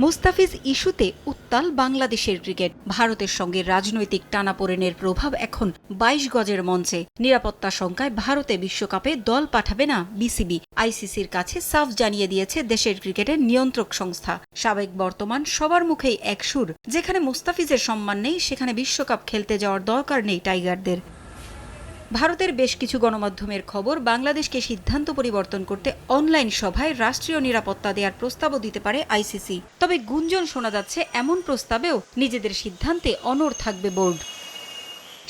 মুস্তাফিজ ইস্যুতে উত্তাল বাংলাদেশের ক্রিকেট। ভারতের সঙ্গে রাজনৈতিক টানাপোড়েনের প্রভাব এখন ২২ গজের মঞ্চে। নিরাপত্তা শঙ্কায় ভারতে বিশ্বকাপে দল পাঠাবে না বিসিবি। আইসিসির কাছে সাফ জানিয়ে দিয়েছে দেশের ক্রিকেটের নিয়ন্ত্রক সংস্থা। সাবেক বর্তমান সবার মুখেই এক সুর, যেখানে মুস্তাফিজের সম্মান নেই সেখানে বিশ্বকাপ খেলতে যাওয়ার দরকার নেই টাইগারদের। ভারতের বেশ কিছু গণমাধ্যমের খবর, বাংলাদেশকে সিদ্ধান্ত পরিবর্তন করতে অনলাইন সভায় রাষ্ট্রীয় নিরাপত্তা দেওয়ার প্রস্তাবও দিতে পারে আইসিসি। তবে গুঞ্জন শোনা যাচ্ছে এমন প্রস্তাবেও নিজেদের সিদ্ধান্তে অনড় থাকবে বোর্ড।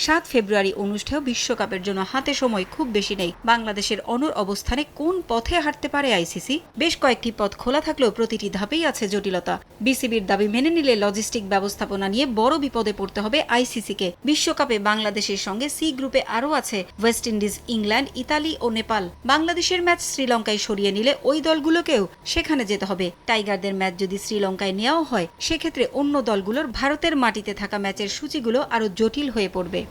৭ ফেব্রুয়ারি অনুষ্ঠেয় বিশ্বকাপের জন্য হাতে সময় খুব বেশি নেই। বাংলাদেশের অনড় অবস্থানে কোন পথে হাঁটতে পারে আইসিসি? বেশ কয়েকটি পথ খোলা থাকলেও প্রতিটি ধাপেই আছে জটিলতা। বিসিবির দাবি মেনে নিলে লজিস্টিক ব্যবস্থাপনা নিয়ে বড় বিপদে পড়তে হবে আইসিসিকে। বিশ্বকাপে বাংলাদেশের সঙ্গে সি গ্রুপে আরও আছে ওয়েস্ট ইন্ডিজ, ইংল্যান্ড, ইতালি ও নেপাল। বাংলাদেশের ম্যাচ শ্রীলঙ্কায় সরিয়ে নিলে ওই দলগুলোকেও সেখানে যেতে হবে। টাইগারদের ম্যাচ যদি শ্রীলঙ্কায় নেওয়া হয়, সেক্ষেত্রে অন্য দলগুলোর ভারতের মাটিতে থাকা ম্যাচের সূচিগুলো আরও জটিল হয়ে পড়বে।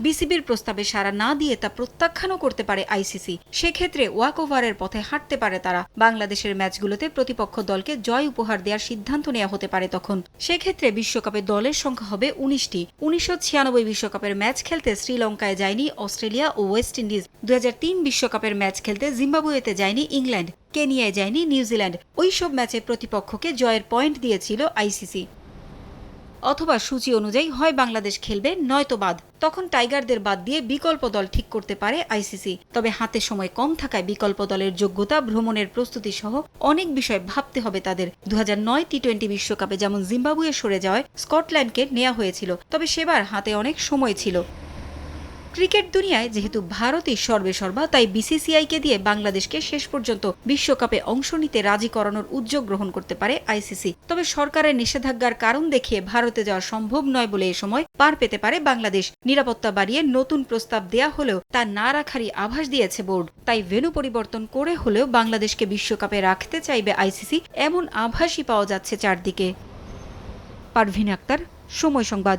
বিসিবির প্রস্তাবে সাড়া না দিয়ে তা প্রত্যাখ্যানও করতে পারে আইসিসি। সেক্ষেত্রে ওয়াক ওভারের পথে হাঁটতে পারে তারা। বাংলাদেশের ম্যাচগুলোতে প্রতিপক্ষ দলকে জয় উপহার দেওয়ার সিদ্ধান্ত নেওয়া হতে পারে তখন। সেক্ষেত্রে বিশ্বকাপে দলের সংখ্যা হবে ১৯টি। ১৯৯৬ বিশ্বকাপের ম্যাচ খেলতে শ্রীলঙ্কায় যায়নি অস্ট্রেলিয়া ও ওয়েস্ট ইন্ডিজ। ২০০৩ বিশ্বকাপের ম্যাচ খেলতে জিম্বাবুয়েতে যায়নি ইংল্যান্ড। কেনিয়ায় যায়নি নিউজিল্যান্ড। ওইসব ম্যাচে প্রতিপক্ষকে জয়ের পয়েন্ট দিয়েছিল আইসিসি। অথবা সূচি অনুযায়ী হয় বাংলাদেশ খেলবে, নয়তো বাদ। তখন টাইগারদের বাদ দিয়ে বিকল্প দল ঠিক করতে পারে আইসিসি। তবে হাতে সময় কম থাকায় বিকল্প দলের যোগ্যতা, ভ্রমণের প্রস্তুতি সহ অনেক বিষয় ভাবতে হবে তাদের। ২০০৯ টি-20 বিশ্বকাপে যেমন জিম্বাবুয়ে সরে যাওয়ায় স্কটল্যান্ডকে নেওয়া হয়েছিল, তবে সেবার হাতে অনেক সময় ছিল। ক্রিকেট দুনিয়ায় যেহেতু ভারতই সর্বেসর্বা, তাই বিসিসিআইকে দিয়ে বাংলাদেশকে শেষ পর্যন্ত বিশ্বকাপে অংশ নিতে রাজি করানোর উদ্যোগ গ্রহণ করতে পারে আইসিসি। তবে সরকারের নিষেধাজ্ঞার কারণ দেখিয়ে ভারতে যাওয়া সম্ভব নয় বলে এ সময় পার পেতে পারে বাংলাদেশ। নিরাপত্তা বাড়িয়ে নতুন প্রস্তাব দেয়া হলেও তা না রাখারই আভাস দিয়েছে বোর্ড। তাই ভেন্যু পরিবর্তন করে হলেও বাংলাদেশকে বিশ্বকাপে রাখতে চাইবে আইসিসি, এমন আভাসই পাওয়া যাচ্ছে চারদিকে। পারভিন আক্তার, সময় সংবাদ।